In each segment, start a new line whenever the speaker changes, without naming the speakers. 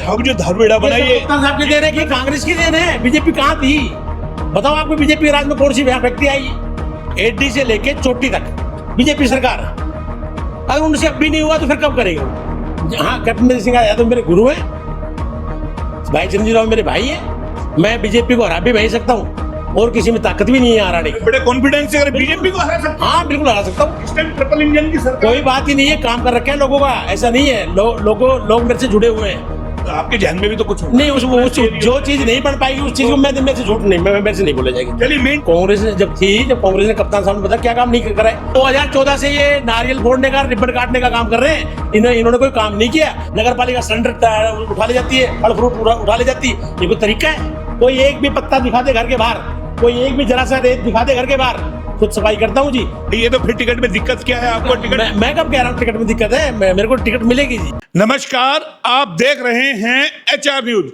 अब जो धारुएड़ा बनाइए
कप्तान साहब की देन है कि कांग्रेस की देन है? बीजेपी कहाँ थी? बताओ, आपको बीजेपी राज में कौन सी फैक्ट्री आई? एडी से लेके चोटी तक बीजेपी सरकार। अगर उनसे अब भी नहीं हुआ तो फिर कब करेगा? हाँ, कैप्टन सिंह यादव मेरे गुरु हैं, भाई चिरंजीव राव मेरे भाई हैं। मैं बीजेपी को हरा भी नहीं सकता हूँ और किसी में ताकत भी नहीं है हराने की।
बड़े कॉन्फिडेंस से अगर बीजेपी को हरा सकते,
हाँ बिल्कुल हरा सकता हूँ।
इस टाइम ट्रिपल इंजन की सरकार,
कोई बात ही नहीं है, काम कर रखे हैं लोगों का, ऐसा नहीं है। लोग मेरे से जुड़े हुए हैं।
तो आपके ध्यान में भी तो कुछ होगा।
नहीं, जो चीज नहीं बन पाएगी उस चीज को मैं मेरे से झूठ नहीं, मेरे से नहीं बोला जाएगी।
चलिए, मेन
कांग्रेस जब कांग्रेस ने कप्तान साहब ने पता क्या काम नहीं कराए। 2014 से ये नारियल फोड़ने का, रिबन काटने का काम कर रहे हैं। इन्होंने कोई काम नहीं किया। नगर पालिका सिलेंडर उठा ले जाती है, फल फ्रूट उठा ले जाती है। ये कोई तरीका है? कोई एक भी पत्ता दिखा दे घर के बाहर, कोई एक भी जरा सा रेत दिखा दे घर के बाहर, खुद सफाई करता हूँ जी।
ये तो फिर टिकट में दिक्कत क्या है आपको? टिकट
मैं कब कह रहा हूँ टिकट में दिक्कत है? मेरे को टिकट मिलेगी जी।
नमस्कार, आप देख रहे हैं HR न्यूज।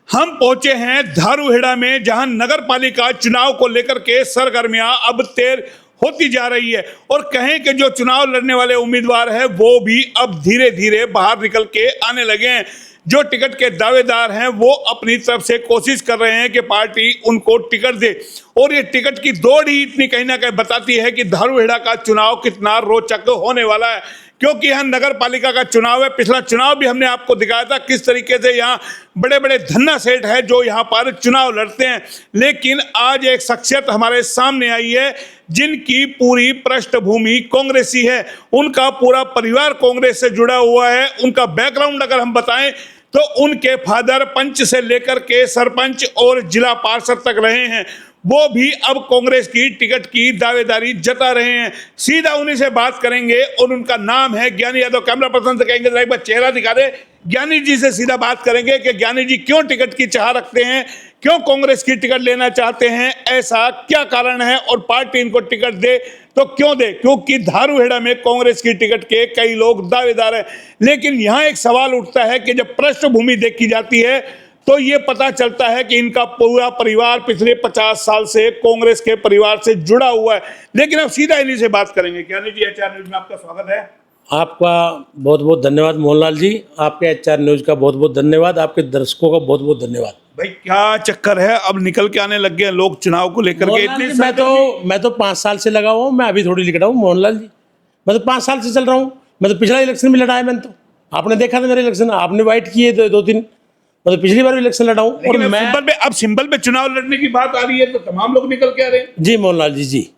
हम पहुंचे हैं धारूहेड़ा में, जहां नगर पालिका चुनाव को लेकर के सरगर्मियां अब तेज होती जा रही है और कहें कि जो चुनाव लड़ने वाले उम्मीदवार हैं वो भी अब धीरे धीरे बाहर निकल के आने लगे हैं। जो टिकट के दावेदार हैं वो अपनी तरफ से कोशिश कर रहे हैं कि पार्टी उनको टिकट दे और ये टिकट की दौड़ ही इतनी कहीं ना कहीं बताती है कि धारूहेड़ा का चुनाव कितना रोचक होने वाला है, क्योंकि यहाँ नगर पालिका का चुनाव है। पिछला चुनाव भी हमने आपको दिखाया था किस तरीके से यहाँ बड़े बड़े धन्ना सेठ है जो यहाँ पर चुनाव लड़ते हैं। लेकिन आज एक शख्सियत हमारे सामने आई है जिनकी पूरी पृष्ठभूमि कांग्रेसी है, उनका पूरा परिवार कांग्रेस से जुड़ा हुआ है। उनका बैकग्राउंड अगर हम बताएं तो उनके फादर पंच से लेकर के सरपंच और जिला पार्षद तक रहे हैं। वो भी अब कांग्रेस की टिकट की दावेदारी जता रहे हैं। सीधा उन्हीं से बात करेंगे और उनका नाम है ज्ञानी यादव। कैमरा पर्सन से कहेंगे एक बार चेहरा दिखा दे। ज्ञानी जी से सीधा बात करेंगे कि ज्ञानी जी क्यों टिकट की चाह रखते हैं, क्यों कांग्रेस की टिकट लेना चाहते हैं, ऐसा क्या कारण है और पार्टी इनको टिकट दे तो क्यों दे? क्योंकि धारूहेड़ा में कांग्रेस की टिकट के कई लोग दावेदार हैं। लेकिन यहां एक सवाल उठता है कि जब पृष्ठभूमि देखी जाती है तो ये पता चलता है कि इनका पूरा परिवार पिछले 50 साल से कांग्रेस के परिवार से जुड़ा हुआ है। लेकिन अब सीधा इन्हीं से बात करेंगे। ज्ञानी जी, HR न्यूज में आपका स्वागत है।
आपका बहुत बहुत धन्यवाद मोहनलाल जी, आपके HR न्यूज का बहुत बहुत धन्यवाद, आपके दर्शकों का बहुत बहुत धन्यवाद।
भाई क्या चक्कर है, अब निकल के आने लग गए लोग चुनाव को लेकर के? इतने
मैं तो 5 साल से लगा हुआ हूँ, मैं अभी थोड़ी लिख रहा हूँ मोहनलाल जी। मैं तो 5 साल से चल रहा हूँ। मैं तो पिछला इलेक्शन भी लड़ा है। मैंने तो, आपने देखा था मेरे इलेक्शन, आपने वाइट किए 2-3। मैं तो पिछली बार भी इलेक्शन लड़ा हूँ। और मैं अब
सिंबल पे चुनाव लड़ने की बात आ रही है तो तमाम लोग निकल के आ रहे हैं।
जी मोहनलाल जी,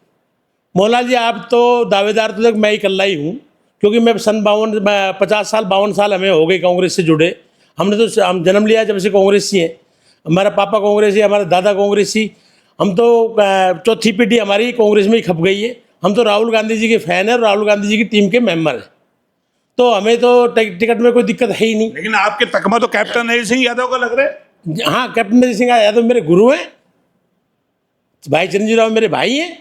मोहनलाल जी, आप तो दावेदार तो तक मैं ही कल्ला ही हूँ, क्योंकि मैं 50 साल 52 साल हमें हो गए कांग्रेस से जुड़े। हमने तो हम जन्म लिया जब से कांग्रेसी हैं। हमारा पापा कांग्रेसी, हमारा दादा कांग्रेसी। हम तो चौथी पीढ़ी हमारी कांग्रेस में ही खप गई है। हम तो राहुल गांधी जी के फैन हैं और राहुल गांधी जी की टीम के मेंबर हैं, तो हमें तो टिकट में कोई दिक्कत है ही नहीं।
लेकिन आपके तकमा तो कैप्टन अजीत सिंह यादव का लग रहा है।
हाँ, कैप्टन अजीत सिंह यादव मेरे गुरु हैं, भाई चिरंजीव राव मेरे भाई हैं।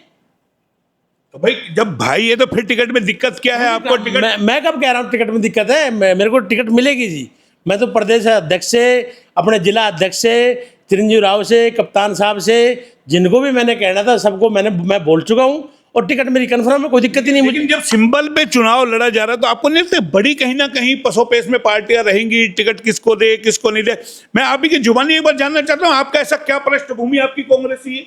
तो भाई जब भाई है तो फिर टिकट में दिक्कत क्या है आपको? टिकट
मैं कब कह रहा हूँ टिकट में दिक्कत है? मेरे को टिकट मिलेगी जी। मैं तो प्रदेश अध्यक्ष से, अपने जिला अध्यक्ष से, चिरंजीव राव से, कप्तान साहब से, जिनको भी मैंने कहना था सबको मैं बोल चुका हूँ और टिकट मेरी कंफर्म है, कोई दिक्कत ही नहीं मुझे।
लेकिन जब सिंबल पे चुनाव लड़ा जा रहा है तो आपको नहीं लगता बड़ी कहीं ना कहीं पसोपेश में पार्टियां रहेंगी, टिकट किसको दे किसको नहीं दे? मैं आप ही की जुबानी एक बार जानना चाहता हूँ, आपका ऐसा क्या पृष्ठभूमि आपकी कांग्रेसी है?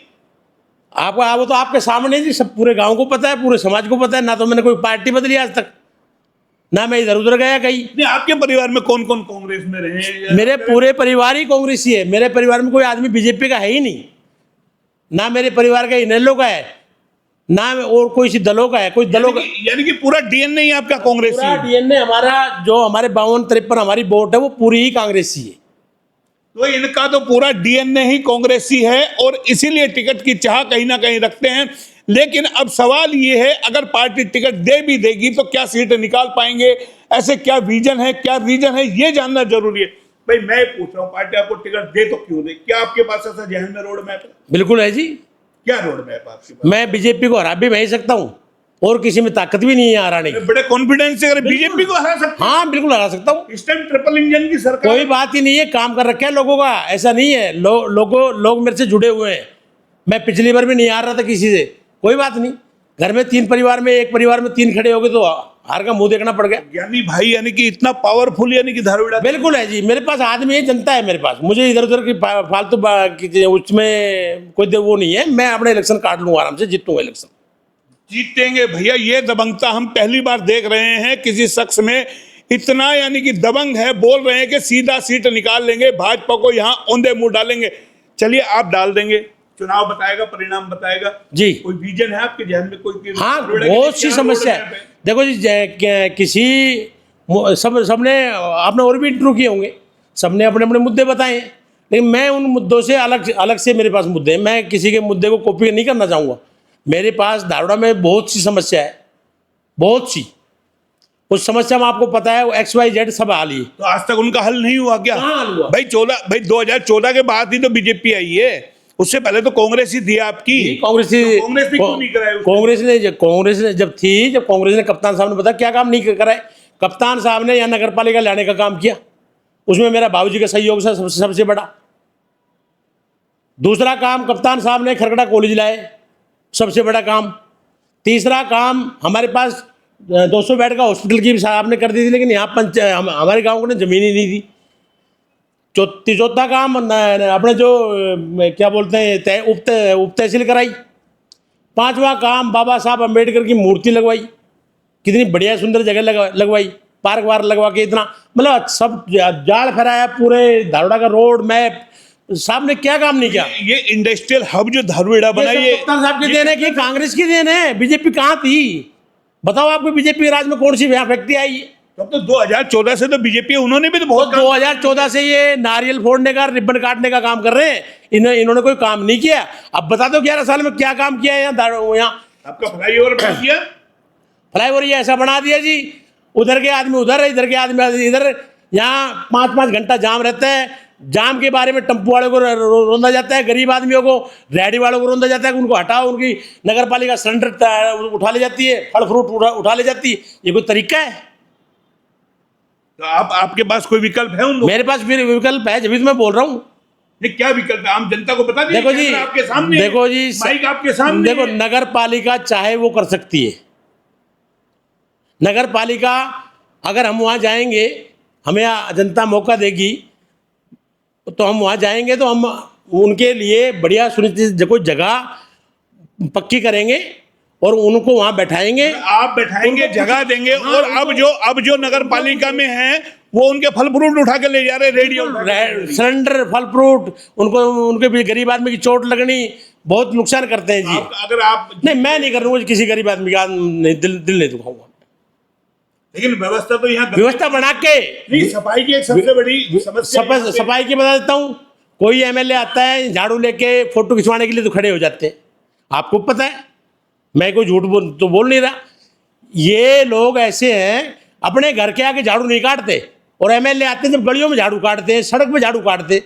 आपका वो तो आपके सामने जी, सब पूरे गांव को पता है, पूरे समाज को पता है। ना तो मैंने कोई पार्टी बदली आज तक, ना मैं इधर उधर गया कहीं।
नहीं, आपके परिवार में कौन कौन कांग्रेस में रहे?
मेरे पूरे परिवार ही कांग्रेसी है। मेरे परिवार में कोई आदमी बीजेपी का है ही नहीं। ना मेरे परिवार का इनेलो का है, ना और कोई सी दलों का है। कोई दलों का
यानी कि पूरा DNA ही आपका कांग्रेसी
पूरा
है।
DNA हमारा, जो हमारे 52-53 हमारी वोट है वो पूरी ही कांग्रेसी है।
तो इनका तो पूरा DNA ही कांग्रेसी है और इसीलिए टिकट की चाह कहीं ना कहीं रखते हैं। लेकिन अब सवाल ये है, अगर पार्टी टिकट दे भी देगी तो क्या सीट निकाल पाएंगे? ऐसे क्या विजन है, क्या रीजन है, ये जानना जरूरी है। भाई मैं पूछ रहा हूँ, पार्टी आपको टिकट दे तो क्यों दे? क्या आपके पास ऐसा जहन में रोड मैप है?
बिल्कुल है जी।
क्या रोड मैप आपके पास?
मैं बीजेपी को हरा भी नहीं सकता हूँ और किसी में ताकत भी नहीं है हराने की।
बड़े कॉन्फिडेंस से अगर बीजेपी को हरा सकते हैं?
हाँ बिल्कुल हरा सकता हूँ।
इस टाइम ट्रिपल इंजन की सरकार,
कोई बात ही नहीं है, काम कर रखे हैं लोगों का, ऐसा नहीं है। लोग मेरे से जुड़े हुए हैं। मैं पिछली बार भी नहीं हार रहा था किसी से, कोई बात नहीं। घर में 3 परिवार में, एक परिवार में 3 खड़े हो गए तो हार का मुंह देखना पड़ गया।
यानी भाई, यानी कि इतना पावरफुल, यानी कि धारूड़ा।
बिल्कुल है जी, मेरे पास आदमी है, जनता है मेरे पास, मुझे इधर उधर की फालतू उसमें कोई वो नहीं है। मैं अपने इलेक्शन काट लूंगा, आराम से जीतूंगा इलेक्शन।
जीतेंगे भैया, ये दबंगता हम पहली बार देख रहे हैं किसी शख्स में। इतना यानी कि दबंग है, बोल रहे हैं कि सीधा सीट निकाल लेंगे, भाजपा को यहाँ औंधे मुंह डालेंगे। चलिए, आप डाल देंगे, चुनाव बताएगा, परिणाम बताएगा
जी।
कोई विजन है आपके जहन में? कोई
हाँ, बहुत सी समस्या है। देखो जी, किसी सबने आपने और भी इंटरव्यू किए होंगे, सबने अपने अपने मुद्दे बताए हैं, लेकिन मैं उन मुद्दों से अलग से मेरे पास मुद्दे हैं। मैं किसी के मुद्दे को कॉपी नहीं करना चाहूँगा। मेरे पास धारूड़ा में बहुत सी समस्या है, बहुत सी। उस समस्या में आपको पता है XYZ सब आ ली,
तो आज तक उनका हल नहीं हुआ क्या?
कहाँ हल हुआ?
भाई 2014 के बाद ही तो बीजेपी आई है, उससे पहले तो कांग्रेस ही थी आपकी।
कांग्रेस
कांग्रेस ने क्यों नहीं कराया?
कांग्रेस ने जब कांग्रेस ने कप्तान साहब ने पता क्या काम नहीं कराए। कप्तान साहब ने यहाँ नगर पालिका लाने का काम किया, उसमें मेरा बाबूजी का सहयोग से सबसे बड़ा। दूसरा काम कप्तान साहब ने खरकड़ा कॉलेज लाए, सबसे बड़ा काम। तीसरा काम हमारे पास 200 बेड का हॉस्पिटल की साहब ने कर दी थी, लेकिन यहाँ हमारे गांव को ने जमीन ही नहीं दी। चौथा काम अपने जो क्या बोलते हैं उप तहसील कराई। पांचवा काम बाबा साहब अम्बेडकर की मूर्ति लगवाई, कितनी बढ़िया सुंदर जगह लगवाई, पार्क वार्क लगवा के इतना, मतलब सब जाल फहराया पूरे धारूड़ा का रोड मैप। साहब ने क्या काम नहीं किया?
ये इंडस्ट्रियल हब जो धारूड़ा बना, ये
कप्तान साहब की देन है कि कांग्रेस की देन है? बीजेपी कहाँ थी? बताओ, आपको बीजेपी राज में कौन सी यहाँ फैक्ट्री आई है?
तब तो 2014 से तो बीजेपी, उन्होंने भी तो बहुत
2014 से ये नारियल फोड़ने का, रिबन काटने का काम कर रहे हैं। इन्होंने कोई काम नहीं किया। अब बता दो 11 साल में क्या काम किया है यहाँ?
आपका फ्लाईओवर बना दिया,
फ्लाईओवर ये ऐसा बना दिया जी, उधर के आदमी उधर है, इधर के आदमी इधर। यहाँ 5-5 घंटा जाम रहता है। जाम के बारे में टेम्पो वाले को रोंदा जाता है, गरीब आदमियों को, रेहड़ी वालों को रोंदा जाता है कि उनको हटाओ, उनकी नगर पालिका सिलेंडर उठा ले जाती है, फल फ्रूट उठा ले जाती है। ये कोई तरीका है?
तो आपके पास कोई विकल्प है? उन
मेरे पास फिर विकल्प है, जब तो मैं बोल रहा हूँ।
ये क्या विकल्प है? आम जनता को बता दीजिए।
देखो जी,
आपके सामने,
देखो जी,
माइक आपके सामने।
देखो, नगर पालिका चाहे वो कर सकती है। नगर पालिका अगर हम वहाँ जाएंगे, हमें जनता मौका देगी, तो हम वहाँ जाएंगे तो हम उनके लिए बढ़िया सुनिश्चित कोई जगह पक्की करेंगे और उनको वहाँ बैठाएंगे।
आप बैठाएंगे, जगह देंगे। और अब जो नगर पालिका में है, वो उनके फल फ्रूट उठा के ले जा रहे, रेडियो
सिलेंडर, फल फ्रूट, उनके भी गरीब आदमी की चोट लगनी, बहुत नुकसान करते हैं जी।
अगर आप
नहीं, मैं नहीं करूँगा किसी गरीब आदमी का दिल नहीं दुखाऊंगा।
लेकिन व्यवस्था तो यहाँ
व्यवस्था बना के
नहीं, सफाई की एक सबसे बड़ी समस्या
सफाई की बता देता हूँ। कोई MLA आता है झाड़ू लेके फोटो खिंचवाने के लिए तो खड़े हो जाते हैं, आपको पता है, मैं कोई झूठ बोल नहीं रहा। ये लोग ऐसे हैं, अपने घर के आगे झाड़ू नहीं काटते, और MLA आते हैं जब गलियों में झाड़ू काटते हैं, सड़क पे झाड़ू काटते।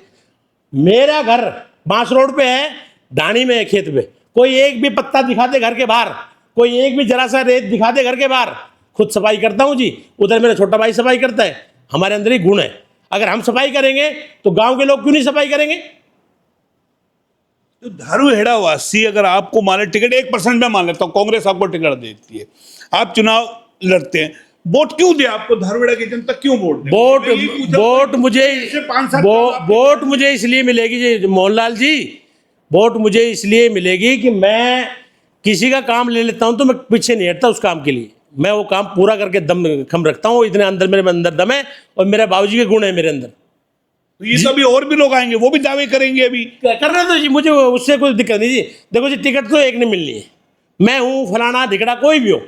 मेरा घर बांस रोड पे है, ढाणी में है, खेत में। कोई एक भी पत्ता दिखा दे घर के बाहर, कोई एक भी जरा सा रेत दिखा दे घर के बाहर, खुद सफाई करता हूँ जी। उधर मेरा छोटा भाई सफाई करता है। हमारे अंदर ही गुण है। अगर हम सफाई करेंगे तो गांव के लोग क्यों नहीं सफाई करेंगे?
तो धारूहेड़ा वासी, अगर आपको मान टिकट 1% में मान लेता हूँ, कांग्रेस आपको टिकट देती है, आप चुनाव लड़ते हैं, वोट क्यों दे आपको? धारूहेड़ा की जनता क्यों वोट दे?
वोट मुझे इसलिए मिलेगी जी मोहनलाल जी, वोट मुझे इसलिए मिलेगी कि मैं किसी का काम ले लेता हूं तो मैं पीछे नहीं हटता उस काम के लिए। मैं वो काम पूरा करके दम खम रखता हूँ। इतने अंदर मेरे अंदर दम है, और मेरे बाबूजी के गुण है मेरे अंदर।
तो ये सभी और भी लोग आएंगे, वो भी दावे करेंगे। अभी
करना तो जी, मुझे उससे कोई दिक्कत नहीं जी। देखो जी, टिकट तो एक नहीं मिलनी है। मैं हूँ फलाना धिकड़ा, कोई भी हो,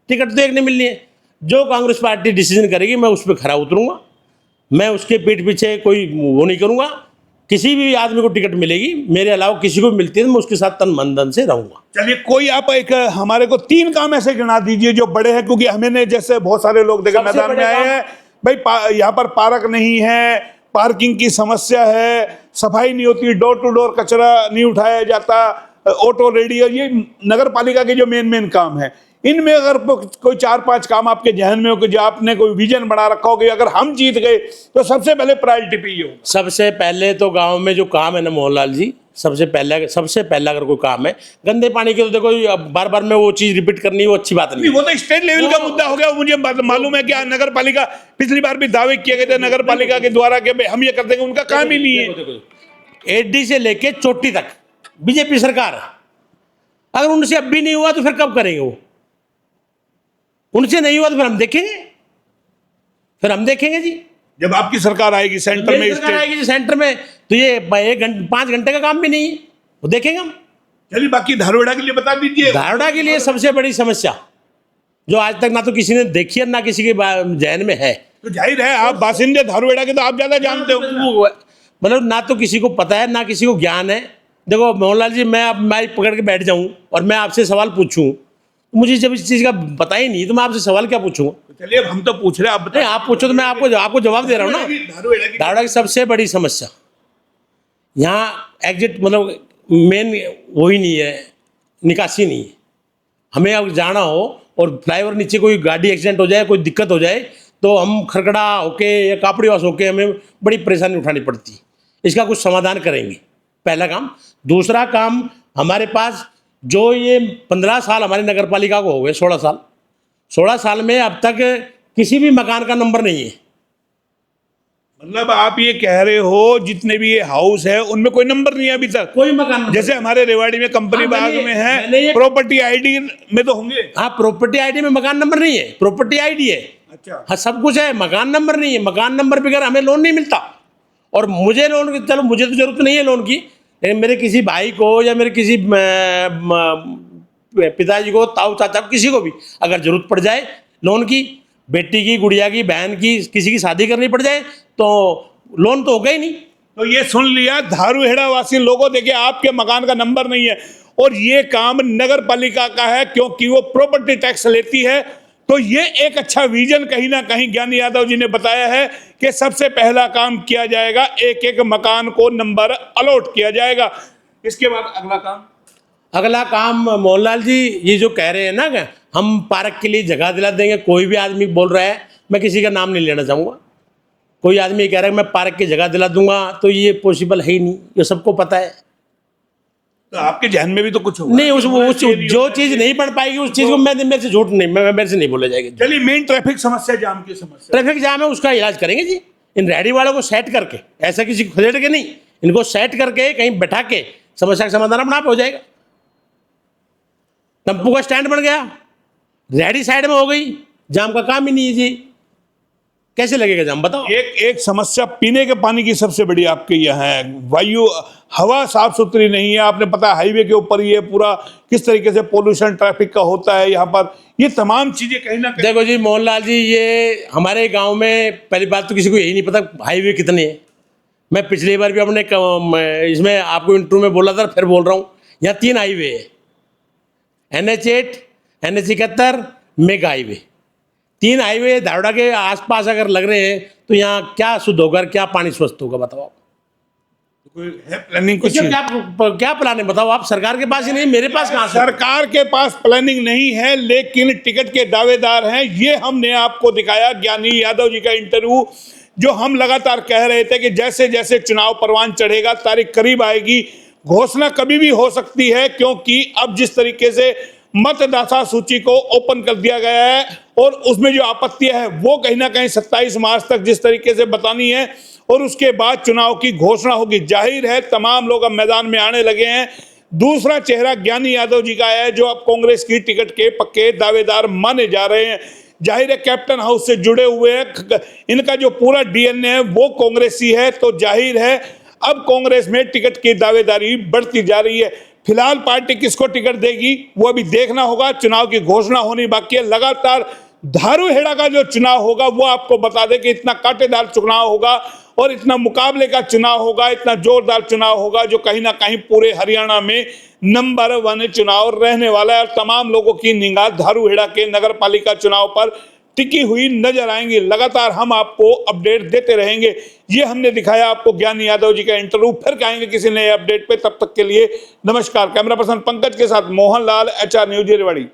टिकट तो एक नहीं मिलनी है। जो कांग्रेस पार्टी डिसीजन करेगी मैं उस पर खरा उतरूंगा। मैं उसके पीठ पीछे कोई वो नहीं करूंगा। किसी भी आदमी को टिकट मिलेगी, मेरे अलावा किसी को मिलती है तो मैं उसके साथ तन मन धन से रहूंगा।
चलिए, कोई आप एक हमारे को 3 काम ऐसे गिना दीजिए जो बड़े हैं, क्योंकि हमें जैसे बहुत सारे लोग देखे मैदान में आए हैं, भाई यहाँ पर पार्क नहीं है, पार्किंग की समस्या है, सफाई नहीं होती, डोर टू डोर कचरा नहीं उठाया जाता, ऑटो रेडियो, ये नगर पालिका के जो मेन काम है। इनमें अगर कोई 4-5 काम आपके जहन में हो कि जो आपने कोई विजन बना रखा हो कि अगर हम जीत गए तो सबसे पहले प्रायोरिटी पे ही हो?
सबसे पहले तो गांव में जो काम है ना मोहनलाल जी, सबसे पहला अगर कोई काम है, गंदे पानी के तो देखो बार बार में वो चीज रिपीट करनी वो अच्छी बात नहीं
नहीं, वो तो स्टेट लेवल का मुद्दा हो गया। मुझे मालूम है कि नगर पालिका, पिछली बार भी दावे किए गए थे नगर पालिका के द्वारा कि हम ये कर देंगे, उनका काम ही नहीं है।
एडी से लेके चोटी तक बीजेपी सरकार, अगर उनसे अब भी नहीं हुआ तो फिर कब करेंगे वो? उनसे नहीं हुआ तो फिर हम देखेंगे जी।
जब आपकी सरकार आएगी सेंटर में,
सरकार आएगी जी सेंटर में, तो ये 5 घंटे का काम भी नहीं है, वो देखेंगे हम।
चलिए, बाकी धारवाड़ा के लिए बता दीजिए।
धारवाड़ा के लिए सबसे बड़ी समस्या जो आज तक ना तो किसी ने देखी है ना किसी के जहन में है,
तो जाहिर है आप बासिंदे धारवाड़ा के, तो आप ज्यादा जानते हो।
मतलब ना तो किसी को पता है ना किसी को ज्ञान है। देखो मोहनलाल जी, मैं अब माइक पकड़ के बैठ जाऊं और मैं आपसे सवाल पूछूं, मुझे जब इस चीज़ का पता ही नहीं तो मैं आपसे सवाल क्या पूछूंगा?
चलिए, अब हम तो पूछ रहे हैं, आप बताइए।
आप पूछो तो मैं आपको जवाब दे रहा हूँ ना। धारवाड़ा की सबसे बड़ी समस्या यहाँ एग्जिट, मतलब मेन वही नहीं है, निकासी नहीं है। हमें अब जाना हो और फ्लाईओवर नीचे कोई गाड़ी एक्सीडेंट हो जाए, कोई दिक्कत हो जाए, तो हम खड़खड़ा होके या कापड़ीवास होके हमें बड़ी परेशानी उठानी पड़ती है। इसका कुछ समाधान करेंगे, पहला काम। दूसरा काम, हमारे पास जो ये 15 साल हमारी नगर पालिका को हो गए, 16 साल में अब तक किसी भी मकान का नंबर नहीं है।
मतलब आप ये कह रहे हो जितने भी ये हाउस है उनमें कोई नंबर नहीं है अभी तक?
कोई मकान नंबर।
जैसे हमारे रेवाड़ी में कंपनी बाग में है, प्रॉपर्टी आईडी में तो होंगे।
हाँ, प्रॉपर्टी आईडी में मकान नंबर नहीं है, प्रॉपर्टी आईडी है।
अच्छा।
हाँ, सब कुछ है, मकान नंबर नहीं है। मकान नंबर बगैर हमें लोन नहीं मिलता। और मुझे लोन की, चलो मुझे तो जरूरत नहीं है लोन की, लेकिन मेरे किसी भाई को या मेरे किसी पिताजी को, ताऊ चाचा को, किसी को भी अगर जरूरत पड़ जाए लोन की, बेटी की, गुड़िया की, बहन की, किसी की शादी करनी पड़ जाए, तो लोन तो होगा ही नहीं।
तो ये सुन लिया धारूहेड़ा वासी लोगों, देखिए आपके मकान का नंबर नहीं है और ये काम नगर पालिका का है क्योंकि वो प्रॉपर्टी टैक्स लेती है। तो ये एक अच्छा विजन कहीं ना कहीं ज्ञानी यादव जी ने बताया है कि सबसे पहला काम किया जाएगा, एक मकान को नंबर अलॉट किया जाएगा। इसके बाद अगला काम
मोहनलाल जी, ये जो कह रहे हैं ना कि हम पार्क के लिए जगह दिला देंगे, कोई भी आदमी बोल रहा है, मैं किसी का नाम नहीं लेना चाहूँगा, कोई आदमी कह रहा है मैं पार्क की जगह दिला दूंगा, तो ये पॉसिबल है ही नहीं, ये सबको पता है।
तो आपके जहन में भी तो कुछ होगा
नहीं, जो चीज़ नहीं पढ़ पाएगी उस चीज़ को मेरे से झूठ नहीं, मेरे से नहीं बोला जाएगा।
चलिए, मेन ट्रैफिक समस्या, जाम की समस्या,
ट्रैफिक जाम है, उसका इलाज करेंगे जी। इन रेहड़ी वालों को सेट करके, ऐसा किसी को खदेड़ के नहीं, इनको सेट करके कहीं बैठा के समस्या का समाधान अपना आप हो जाएगा। टम्पू का स्टैंड बन गया, रेहड़ी साइड में हो गई, जाम का काम ही नहीं है जी, कैसे लगेगा जाम बताओ?
एक समस्या पीने के पानी की सबसे बड़ी आपके यहाँ है, वायु, हवा साफ सुथरी नहीं है। आपने पता हाईवे के ऊपर ये पूरा किस तरीके से पोल्यूशन ट्रैफिक का होता है यहाँ पर, ये तमाम चीजें कहीं ना कहीं।
देखो जी मोहनलाल जी, ये हमारे गांव में पहली बात तो किसी को यही नहीं पता हाईवे कितने हैं। मैं पिछली बार भी अपने इसमें आपको इंटरव्यू में बोला था, फिर बोल रहा हूँ, यहाँ 3 हाईवे है, NH8, NH71, mega highway. 3 highway धारवाड़ा के आसपास अगर लग रहे हैं तो यहाँ क्या शुद्ध होगा, क्या पानी स्वस्थ होगा बताओ?
कोई है प्लानिंग? कुछ
क्या प्लान है बताओ? आप सरकार के पास ही नहीं, मेरे पास कहाँ से?
सरकार के पास प्लानिंग नहीं है, लेकिन टिकट के दावेदार हैं। ये हमने आपको दिखाया ज्ञानी यादव जी का इंटरव्यू, जो हम लगातार कह रहे थे कि जैसे जैसे चुनाव परवान चढ़ेगा, तारीख करीब आएगी, घोषणा कभी भी हो सकती है, क्योंकि अब जिस तरीके से मतदाता सूची को ओपन कर दिया गया है और उसमें जो आपत्तियां है वो कहीं ना कहीं 27 मार्च तक जिस तरीके से बतानी है और उसके बाद चुनाव की घोषणा होगी। जाहिर है तमाम लोग अब मैदान में आने लगे हैं। दूसरा चेहरा ज्ञानी यादव जी का है, जो अब कांग्रेस की टिकट के पक्के दावेदार माने जा रहे हैं। जाहिर है कैप्टन हाउस से जुड़े हुए हैं, इनका जो पूरा DNA है वो कांग्रेसी है, तो जाहिर है अब कांग्रेस में टिकट की दावेदारी बढ़ती जा रही है। फिलहाल पार्टी किसको टिकट देगी वो अभी देखना होगा, चुनाव की घोषणा होनी बाकी है। लगातार धारूहेड़ा का जो चुनाव होगा वो आपको बता दें कि इतना कांटेदार चुनाव होगा और इतना मुकाबले का चुनाव होगा, इतना जोरदार चुनाव होगा, जो कहीं ना कहीं पूरे हरियाणा में नंबर 1 चुनाव रहने वाला है। और तमाम लोगों की निगाह धारूहेड़ा के नगर पालिका चुनाव पर टिकी हुई नजर आएंगी। लगातार हम आपको अपडेट देते रहेंगे। ये हमने दिखाया आपको ज्ञानी यादव जी का इंटरव्यू। फिर कहेंगे किसी नए अपडेट पे, तब तक के लिए नमस्कार। कैमरा पर्सन पंकज के साथ मोहन लाल, HR न्यूज रेवाड़ी।